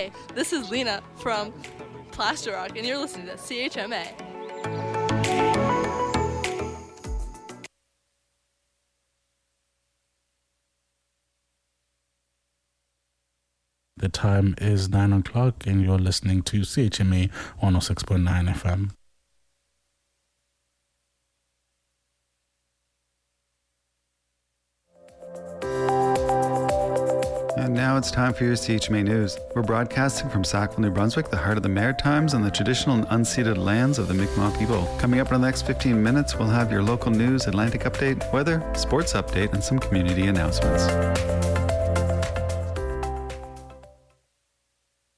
Hey, this is Lena from Plaster Rock, and you're listening to CHMA. The time is 9 o'clock, and you're listening to CHMA 106.9 FM. And now it's time for your CHMA News. We're broadcasting from Sackville, New Brunswick, the heart of the Maritimes and the traditional and unceded lands of the Mi'kmaq people. Coming up in the next 15 minutes, we'll have your local news, Atlantic update, weather, sports update, and some community announcements.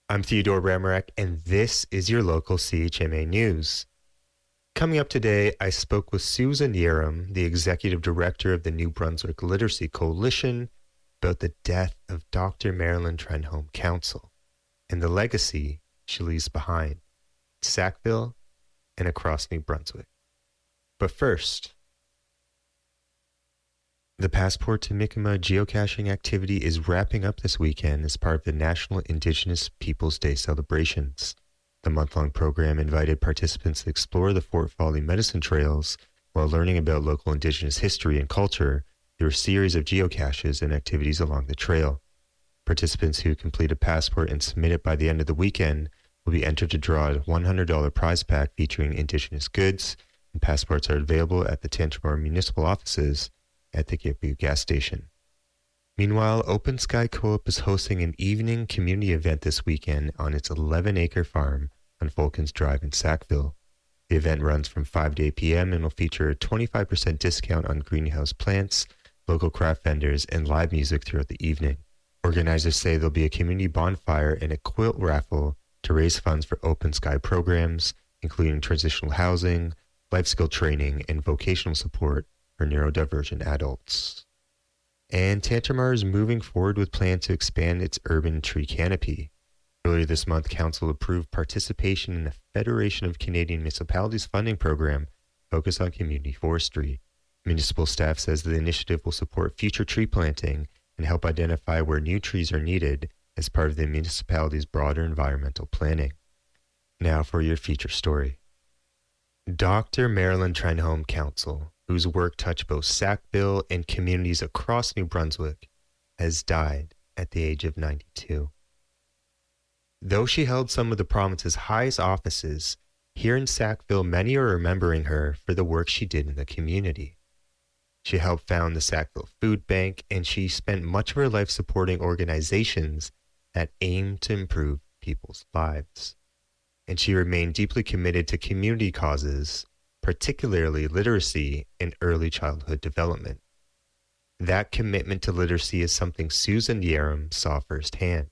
I'm Theodore Bramarack, and this is your local CHMA News. Coming up today, I spoke with Susan Yerum, the Executive Director of the New Brunswick Literacy Coalition, about the death of Dr. Marilyn Trenholm Council and the legacy she leaves behind in Sackville and across New Brunswick. But first, the Passport to Mi'kmaq geocaching activity is wrapping up this weekend as part of the National Indigenous Peoples Day celebrations. The month-long program invited participants to explore the Fort Folly medicine trails while learning about local Indigenous history and culture through a series of geocaches and activities along the trail. Participants who complete a passport and submit it by the end of the weekend will be entered to draw a $100 prize pack featuring Indigenous goods, and passports are available at the Tantramar municipal offices at the Gitbu gas station. Meanwhile, Open Sky Co-op is hosting an evening community event this weekend on its 11-acre farm on Fulkins Drive in Sackville. The event runs from 5 to 8 p.m. and will feature a 25% discount on greenhouse plants, local craft vendors, and live music throughout the evening. Organizers say there'll be a community bonfire and a quilt raffle to raise funds for Open Sky programs, including transitional housing, life skill training, and vocational support for neurodivergent adults. And Tantramar is moving forward with plans to expand its urban tree canopy. Earlier this month, Council approved participation in the Federation of Canadian Municipalities funding program focused on community forestry. Municipal staff says the initiative will support future tree planting and help identify where new trees are needed as part of the municipality's broader environmental planning. Now for your feature story. Dr. Marilyn Trenholm Council, whose work touched both Sackville and communities across New Brunswick, has died at the age of 92. Though she held some of the province's highest offices, here in Sackville, many are remembering her for the work she did in the community. She helped found the Sackville Food Bank, and she spent much of her life supporting organizations that aim to improve people's lives. And she remained deeply committed to community causes, particularly literacy and early childhood development. That commitment to literacy is something Susan Yerum saw firsthand.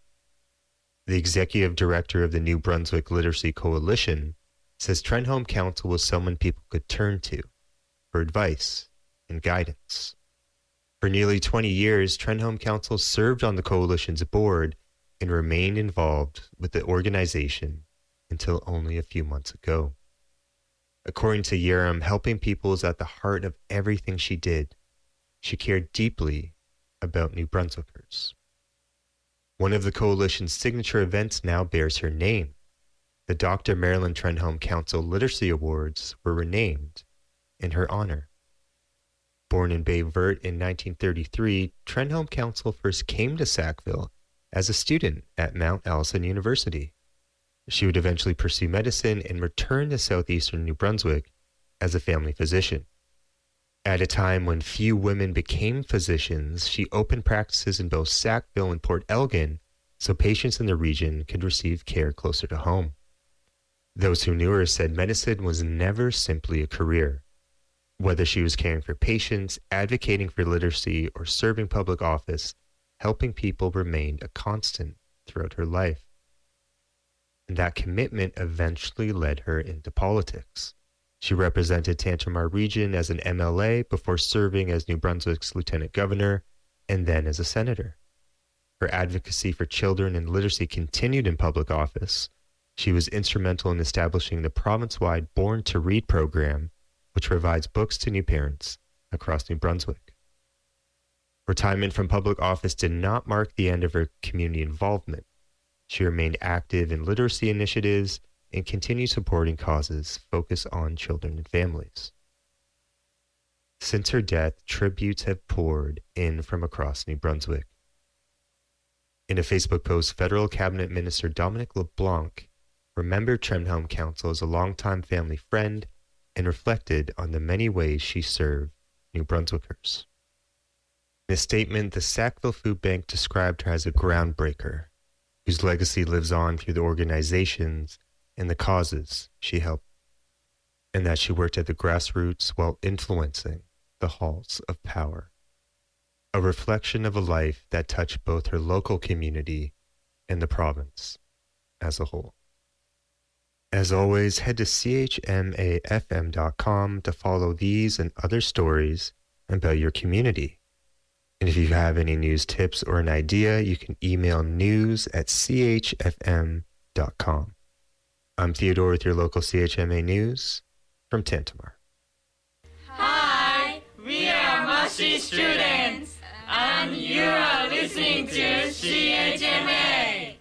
The executive director of the New Brunswick Literacy Coalition says Trenholm Council was someone people could turn to for advice and guidance. For nearly 20 years, Trenholm Council served on the coalition's board and remained involved with the organization until only a few months ago. According to Yerum, helping people is at the heart of everything she did. She cared deeply about New Brunswickers. One of the coalition's signature events now bears her name. The Dr. Marilyn Trenholm Council Literacy Awards were renamed in her honor. Born in Bay Verte in 1933, Trenholm Council first came to Sackville as a student at Mount Allison University. She would eventually pursue medicine and return to southeastern New Brunswick as a family physician. At a time when few women became physicians, she opened practices in both Sackville and Port Elgin so patients in the region could receive care closer to home. Those who knew her said medicine was never simply a career. Whether she was caring for patients, advocating for literacy, or serving public office, helping people remained a constant throughout her life. And that commitment eventually led her into politics. She represented Tantramar Region as an MLA before serving as New Brunswick's lieutenant governor and then as a senator. Her advocacy for children and literacy continued in public office. She was instrumental in establishing the province-wide Born to Read program, which provides books to new parents across New Brunswick. Retirement from public office did not mark the end of her community involvement. She remained active in literacy initiatives and continued supporting causes focused on children and families. Since her death, tributes have poured in from across New Brunswick. In a Facebook post, Federal Cabinet Minister Dominic LeBlanc remembered Trenholm Council as a longtime family friend and reflected on the many ways she served New Brunswickers. In a statement, the Sackville Food Bank described her as a groundbreaker, whose legacy lives on through the organizations and the causes she helped, and that she worked at the grassroots while influencing the halls of power. A reflection of a life that touched both her local community and the province as a whole. As always, head to chmafm.com to follow these and other stories about your community. And if you have any news tips or an idea, you can email news@chfm.com. I'm Theodore with your local CHMA News from Tantamar. Hi, we are Mushy students, and you are listening to CHMA.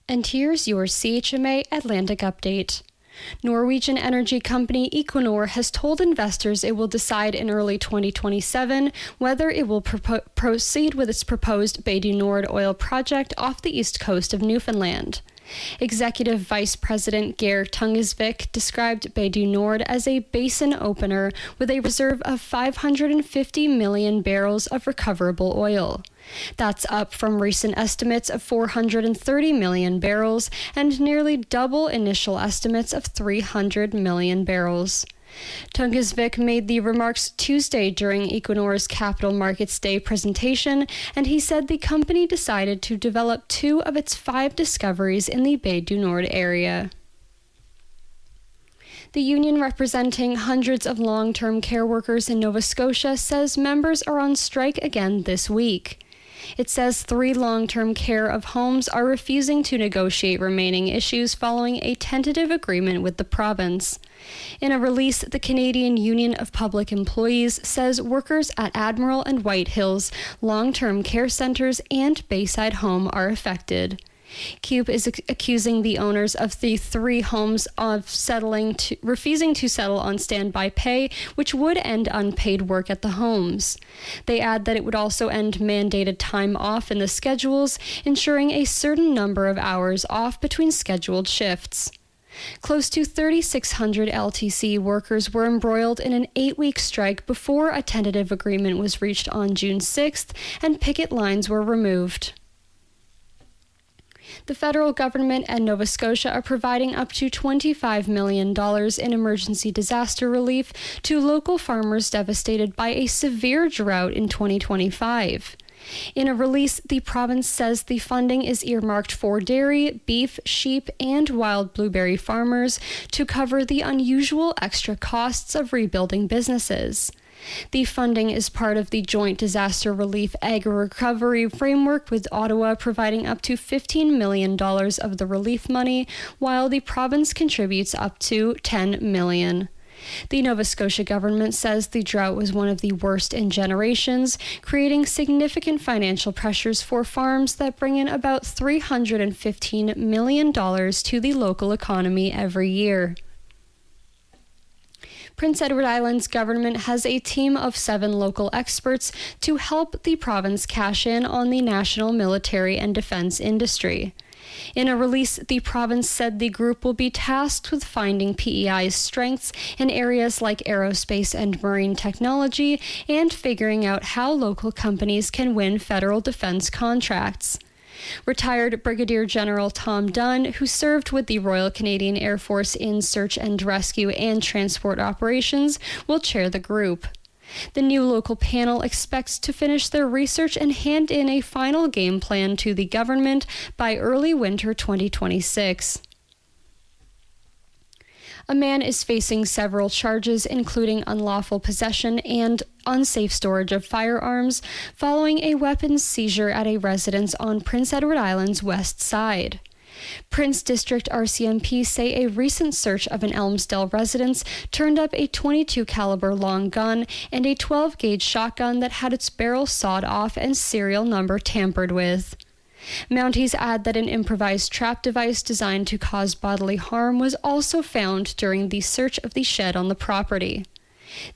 And here's your CHMA Atlantic update. Norwegian energy company Equinor has told investors it will decide in early 2027 whether it will proceed with its proposed Bay du Nord oil project off the east coast of Newfoundland. Executive Vice President Geir Tungesvik described Bay du Nord as a basin opener with a reserve of 550 million barrels of recoverable oil. That's up from recent estimates of 430 million barrels and nearly double initial estimates of 300 million barrels. Tungesvik made the remarks Tuesday during Equinor's Capital Markets Day presentation, and he said the company decided to develop 2 of its 5 discoveries in the Bay du Nord area. The union representing hundreds of long-term care workers in Nova Scotia says members are on strike again this week. It says 3 long-term care of homes are refusing to negotiate remaining issues following a tentative agreement with the province. In a release, the Canadian Union of Public Employees says workers at Admiral and White Hills long-term care centres and Bayside Home are affected. CUPE is accusing the owners of the 3 homes of refusing to settle on standby pay, which would end unpaid work at the homes. They add that it would also end mandated time off in the schedules, ensuring a certain number of hours off between scheduled shifts. Close to 3,600 LTC workers were embroiled in an 8-week strike before a tentative agreement was reached on June 6th, and picket lines were removed. The federal government and Nova Scotia are providing up to $25 million in emergency disaster relief to local farmers devastated by a severe drought in 2025. In a release, the province says the funding is earmarked for dairy, beef, sheep, and wild blueberry farmers to cover the unusual extra costs of rebuilding businesses. The funding is part of the Joint Disaster Relief Agri-Recovery Framework, with Ottawa providing up to $15 million of the relief money, while the province contributes up to $10 million. The Nova Scotia government says the drought was one of the worst in generations, creating significant financial pressures for farms that bring in about $315 million to the local economy every year. Prince Edward Island's government has a team of 7 local experts to help the province cash in on the national military and defense industry. In a release, the province said the group will be tasked with finding PEI's strengths in areas like aerospace and marine technology and figuring out how local companies can win federal defense contracts. Retired Brigadier General Tom Dunn, who served with the Royal Canadian Air Force in search and rescue and transport operations, will chair the group. The new local panel expects to finish their research and hand in a final game plan to the government by early winter 2026. A man is facing several charges, including unlawful possession and unsafe storage of firearms, following a weapons seizure at a residence on Prince Edward Island's west side. Prince District RCMP say a recent search of an Elmsdale residence turned up a .22 caliber long gun and a 12-gauge shotgun that had its barrel sawed off and serial number tampered with. Mounties add that an improvised trap device designed to cause bodily harm was also found during the search of the shed on the property.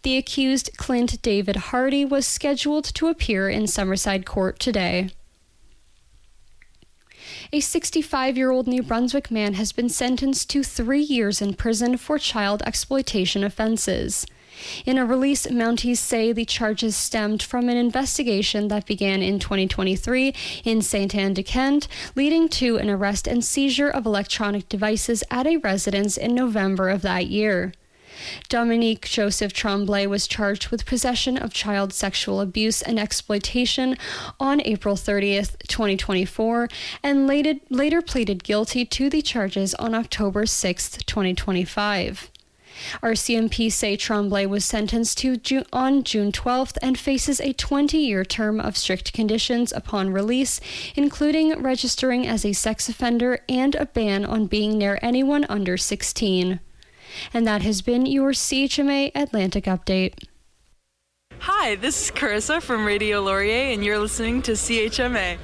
The accused, Clint David Hardy, was scheduled to appear in Summerside Court today. A 65-year-old New Brunswick man has been sentenced to 3 years in prison for child exploitation offenses. In a release, Mounties say the charges stemmed from an investigation that began in 2023 in Saint-Anne-de-Kent, leading to an arrest and seizure of electronic devices at a residence in November of that year. Dominique Joseph Tremblay was charged with possession of child sexual abuse and exploitation on April 30th, 2024, and later pleaded guilty to the charges on October 6th, 2025. RCMP say Tremblay was sentenced on June 12th and faces a 20-year term of strict conditions upon release, including registering as a sex offender and a ban on being near anyone under 16. And that has been your CHMA Atlantic Update. Hi, this is Carissa from Radio Laurier, and you're listening to CHMA.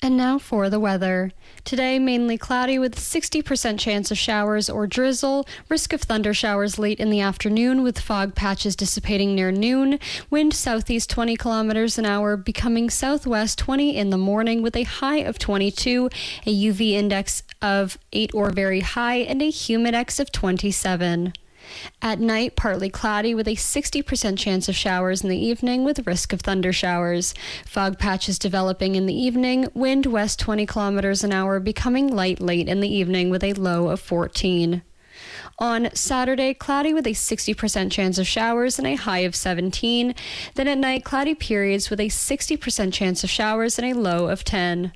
And now for the weather. Today, mainly cloudy with 60% chance of showers or drizzle, risk of thunder showers late in the afternoon with fog patches dissipating near noon, wind southeast 20 kilometers an hour, becoming southwest 20 in the morning with a high of 22, a UV index of 8 or very high, and a humidex of 27. At night, partly cloudy with a 60% chance of showers in the evening with risk of thunder showers. Fog patches developing in the evening, wind west 20 kilometers an hour, becoming light late in the evening with a low of 14. On Saturday, cloudy with a 60% chance of showers and a high of 17. Then at night, cloudy periods with a 60% chance of showers and a low of 10.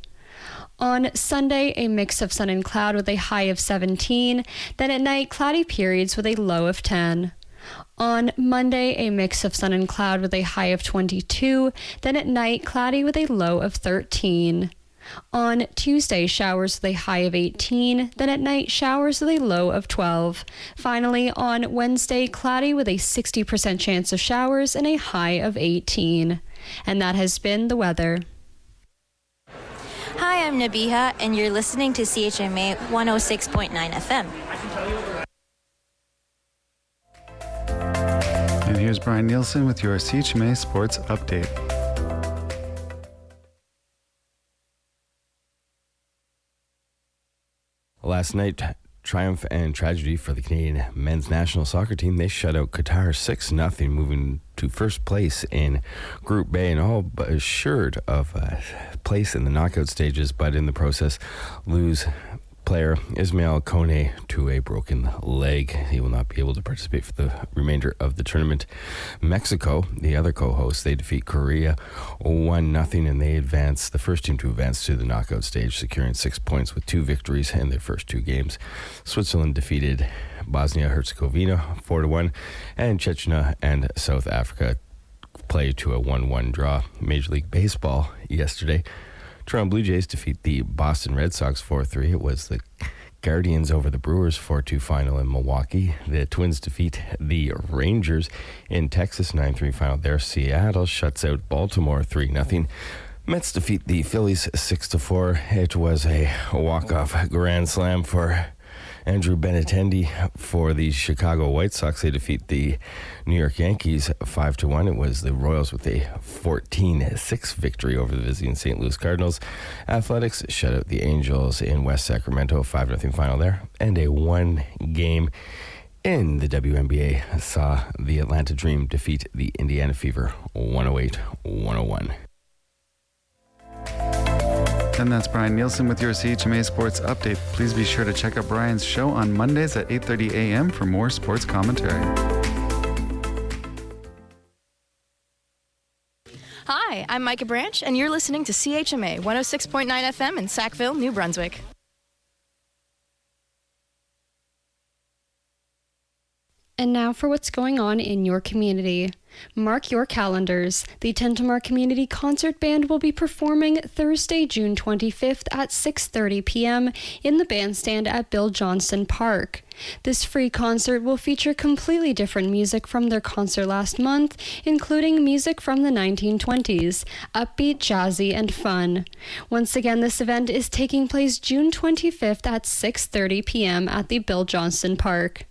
On Sunday, a mix of sun and cloud with a high of 17. Then at night, cloudy periods with a low of 10. On Monday, a mix of sun and cloud with a high of 22. Then at night, cloudy with a low of 13. On Tuesday, showers with a high of 18. Then at night, showers with a low of 12. Finally, on Wednesday, cloudy with a 60% chance of showers and a high of 18. And that has been the weather. Hi, I'm Nabiha, and you're listening to CHMA 106.9 FM. And here's Brian Nielsen with your CHMA Sports Update. Last night, triumph and tragedy for the Canadian men's national soccer team. They shut out Qatar 6-0, moving to first place in Group B and all but assured of a place in the knockout stages, but in the process lose player Ismail Kone to a broken leg. He will not be able to participate for the remainder of the tournament. Mexico, the other co-host, they defeat Korea 1-0, and they advance, the first team to advance to the knockout stage, securing 6 points with 2 victories in their first 2 games. Switzerland defeated Bosnia-Herzegovina 4-1, and Chechnya and South Africa play to a 1-1 draw. Major League Baseball yesterday, Toronto Blue Jays defeat the Boston Red Sox 4-3. It was the Guardians over the Brewers 4-2 final in Milwaukee. The Twins defeat the Rangers in Texas 9-3 final there. Seattle shuts out Baltimore 3-0. Mets defeat the Phillies 6-4. It was a walk-off grand slam for Andrew Benintendi for the Chicago White Sox. They defeat the New York Yankees 5-1. It was the Royals with a 14-6 victory over the visiting St. Louis Cardinals. Athletics shut out the Angels in West Sacramento, 5-0 final there. And a 1-game in the WNBA saw the Atlanta Dream defeat the Indiana Fever 108-101. And that's Brian Nielsen with your CHMA Sports Update. Please be sure to check out Brian's show on Mondays at 8:30 a.m. for more sports commentary. Hi, I'm Micah Branch, and you're listening to CHMA 106.9 FM in Sackville, New Brunswick. And now for what's going on in your community. Mark your calendars. The Tentamar Community Concert Band will be performing Thursday, June 25th at 6:30 p.m. in the bandstand at Bill Johnston Park. This free concert will feature completely different music from their concert last month, including music from the 1920s, upbeat, jazzy, and fun. Once again, this event is taking place June 25th at 6:30 p.m. at the Bill Johnston Park.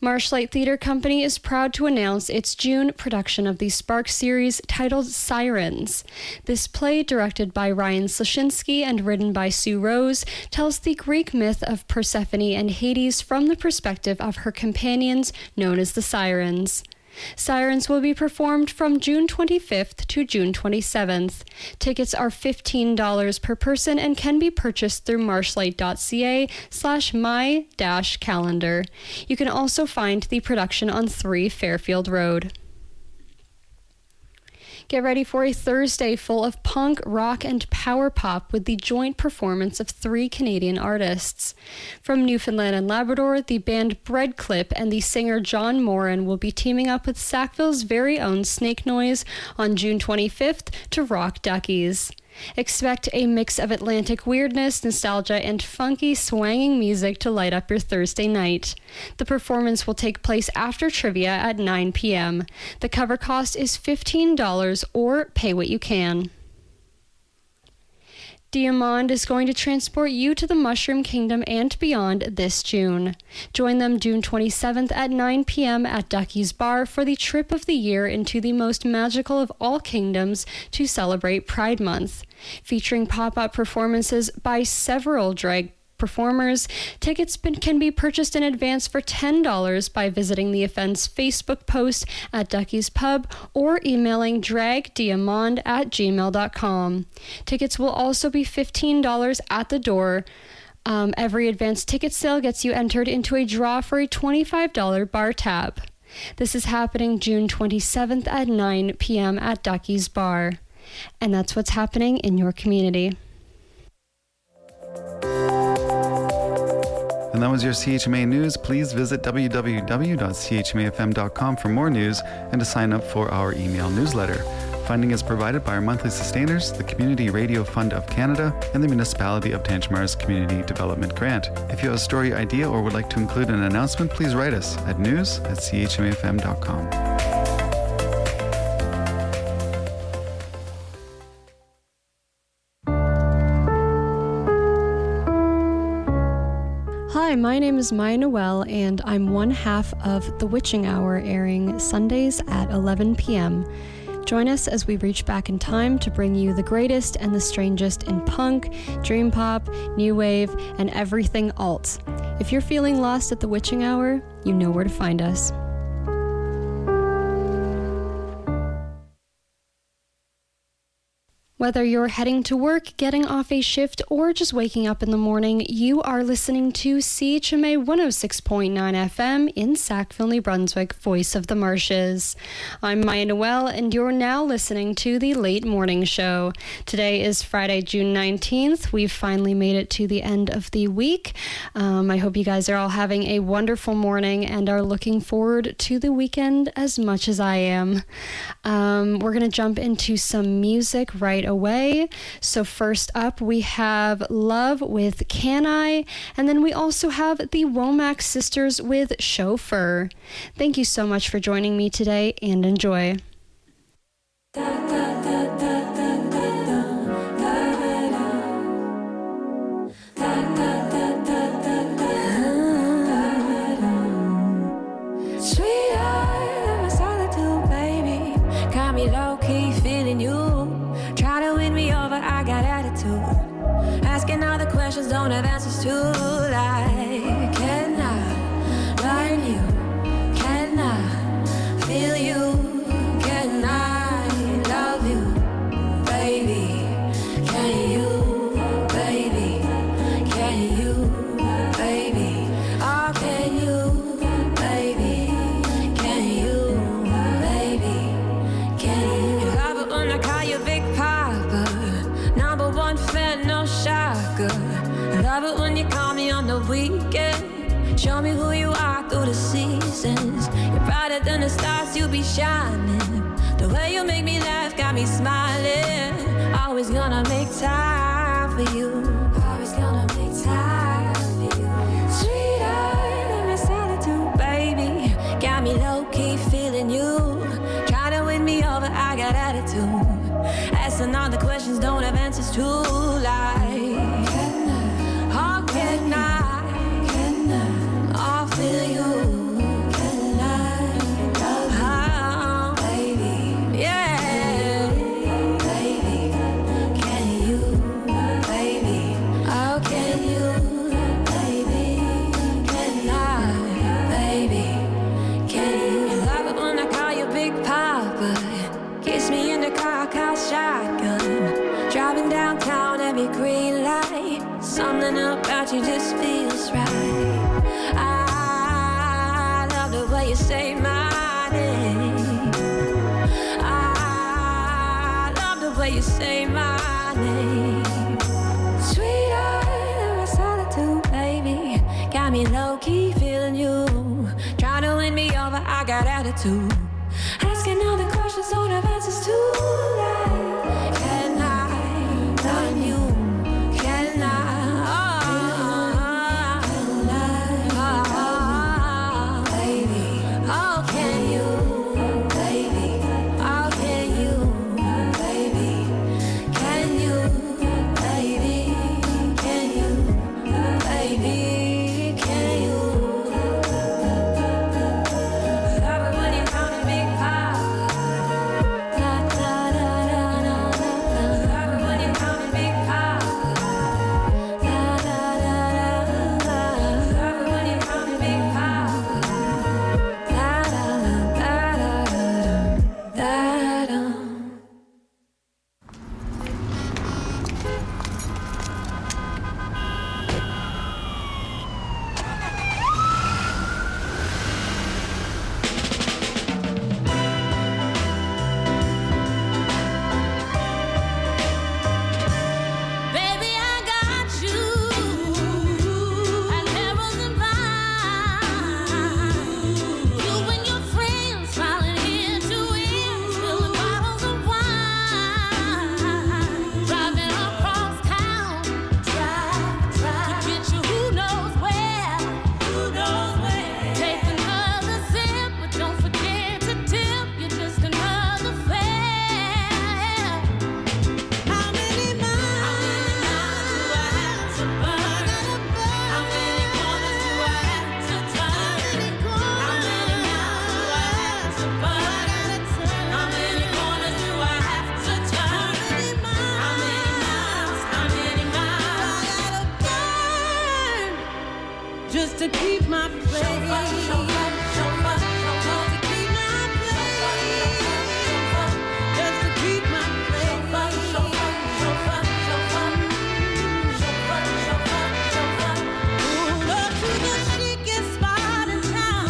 Marshlight Theater Company is proud to announce its June production of the Spark series titled Sirens. This play, directed by Ryan Slashinsky and written by Sue Rose, tells the Greek myth of Persephone and Hades from the perspective of her companions, known as the Sirens. Sirens will be performed from June 25th to June 27th. Tickets are $15 per person and can be purchased through marshlight.ca/my-calendar. You can also find the production on 3 Fairfield Road. Get ready for a Thursday full of punk, rock, and power pop with the joint performance of 3 Canadian artists. From Newfoundland and Labrador, the band Breadclip and the singer John Moran will be teaming up with Sackville's very own Snake Noise on June 25th to rock Duckies. Expect a mix of Atlantic weirdness, nostalgia, and funky, swanging music to light up your Thursday night. The performance will take place after trivia at 9 p.m. The cover cost is $15 or pay what you can. Diamond is going to transport you to the Mushroom Kingdom and beyond this June. Join them June 27th at 9 p.m. at Ducky's Bar for the trip of the year into the most magical of all kingdoms to celebrate Pride Month. Featuring pop-up performances by several drag performers, tickets can be purchased in advance for $10 by visiting the event's Facebook post at Ducky's Pub or emailing dragdiamond@gmail.com. Tickets will also be $15 at the door. Every advance ticket sale gets you entered into a draw for a $25 bar tab. This is happening June 27th at 9 p.m. at Ducky's Bar. And that's what's happening in your community. And that was your CHMA News. Please visit www.chmafm.com for more news and to sign up for our email newsletter. Funding is provided by our monthly sustainers, the Community Radio Fund of Canada, and the Municipality of Tantjamar's Community Development Grant. If you have a story idea or would like to include an announcement, please write us at news@chmafm.com. Hi, my name is Maya Noel, and I'm one half of The Witching Hour, airing Sundays at 11 p.m. Join us as we reach back in time to bring you the greatest and the strangest in punk, dream pop, new wave, and everything alt. If you're feeling lost at The Witching Hour, you know where to find us. Whether you're heading to work, getting off a shift, or just waking up in the morning, you are listening to CHMA 106.9 FM in Sackville, New Brunswick, Voice of the Marshes. I'm Maya Noel, and you're now listening to the Late Morning Show. Today is Friday, June 19th. We've finally made it to the end of the week. I hope you guys are all having a wonderful morning and are looking forward to the weekend as much as I am. We're going to jump into some music right away. So first up, we have Love with Can I? And then we also have the Womack Sisters with Chauffeur. Thank you so much for joining me today, and enjoy. Asking all the questions, don't have answers to, like, can I learn you? Can I feel you? Can I love you, baby? Can you, baby? Can you, baby? Oh, can you, baby? Can you, baby? Can you love it when I call you Big Papa? Number one fan, no shocker. I love it when you call me on the you are through the seasons. You're brighter than the stars, you be shining. The way you make me laugh got me smiling. Always gonna make time for you. Always gonna make time for you. Sweeter than my solitude, baby. Got me low-key feeling you. Try to win me over, I got attitude. Asking all the questions, don't have answers to. Like, how can I feel you? Can I love you, baby? Yeah, baby. Can you, baby? Oh, can you, baby? Can I, baby? Can you? You love it when I call you Big Papa. Kiss me in the car, call shotgun. Driving downtown, every green light. Something about you just feels right. I love the way you say my name. I love the way you say my name. Sweeter than my solitude, baby. Got me low-key feeling you. Trying to win me over, I got attitude. Asking all the questions, don't have answers to. Like, can I love you? Can I? Baby, oh, can you, baby? Oh, can you, baby? Can you, baby? Can you, baby? Can you? Love it when you call me Big Papa. Da da da da da da. Love it when you call me Big Papa. Da da da da da. Love it when you call me Big Papa. Da da da da da da. Baby, I got you, and arrows and vines. You and your friends smiling ear to ear, spilling bottles of wine. Driving across town, to get you who knows where. Take another sip, but don't forget to tip. You're just another fare. How many miles do I have to burn? How many corners do I have to turn? How many miles do I have to burn? How many corners do I have to turn? How many miles? How many miles I gotta burn just to keep my place? Just to keep my place. Just to keep my place. Pull up to the chicest spot in town.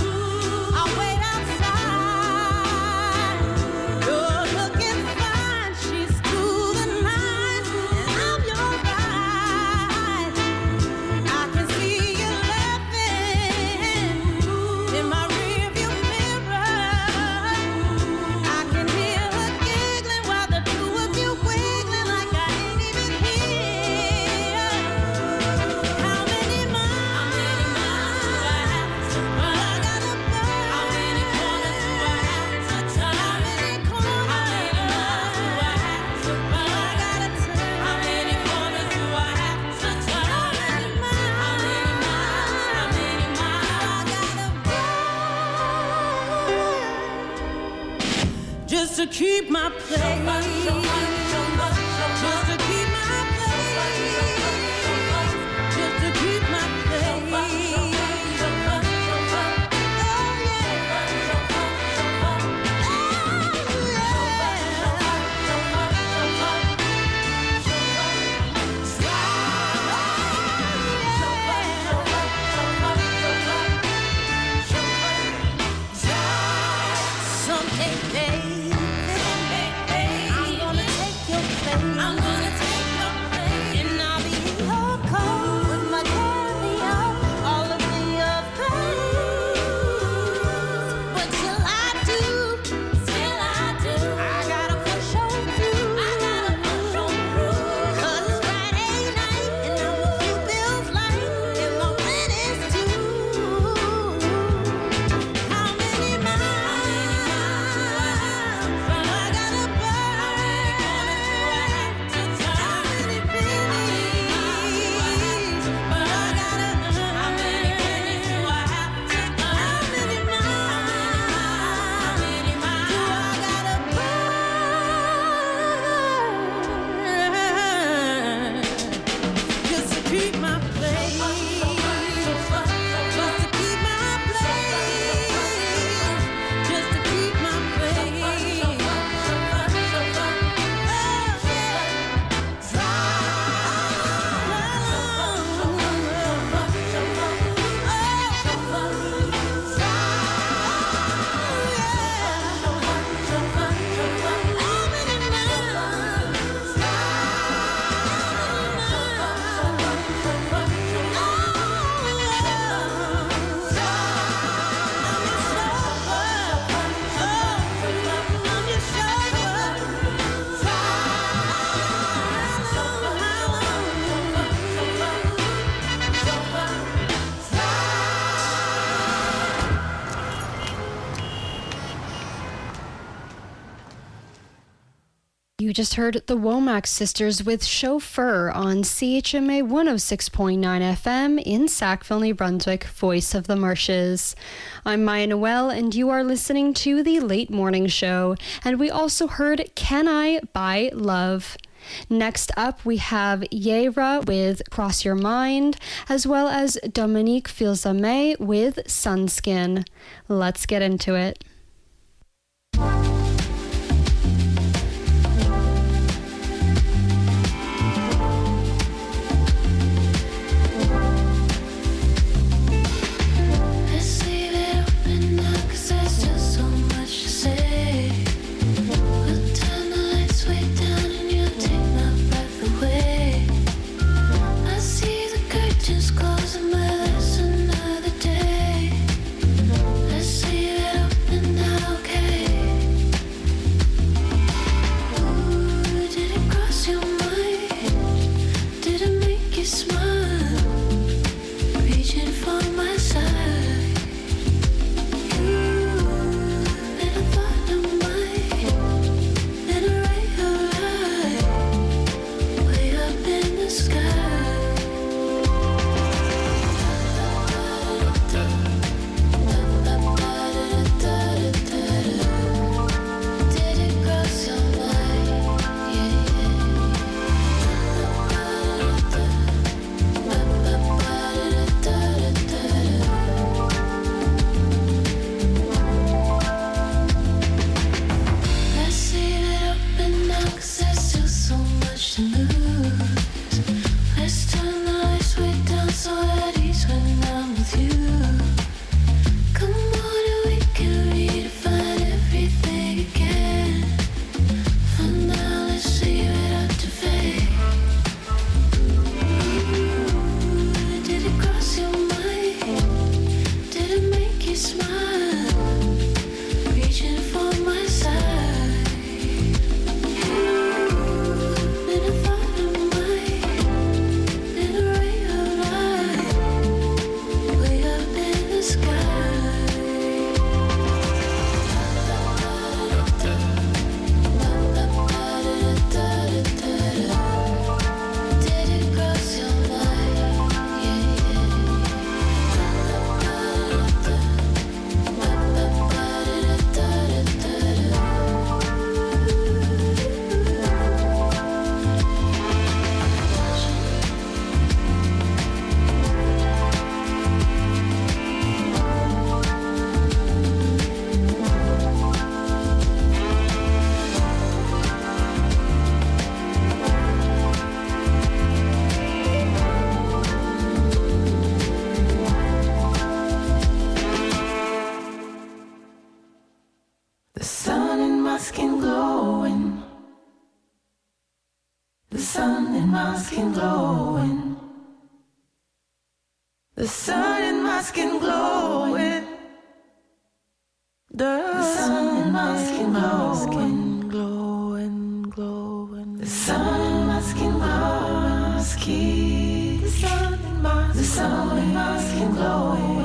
I'll wait outside. You're looking fine. She's cool and nice, and I'm your ride. I can see you laughing in my rearview mirror. I can hear her giggling while the two of you wiggling like I ain't even here. How many miles do I have to burn? I gotta burn. How many corners do I have to turn? How many corners? How many miles do I have to burn? I gotta turn. How many corners do I have to turn? How many miles? How many miles? How many miles? I gotta burn just to keep my place. Just to keep my place. Just to keep my place. Someday, baby, I'm gonna take You just heard the Womack Sisters with Chauffeur on CHMA 106.9 FM in Sackville, New Brunswick, Voice of the Marshes. I'm Maya Noel, and you are listening to the Late Morning Show. And we also heard Can I by Love. Next up, we have Yera with Cross Your Mind, as well as Dominique Filzame with Sunskin. Let's get into it. The sun in my skin glowing.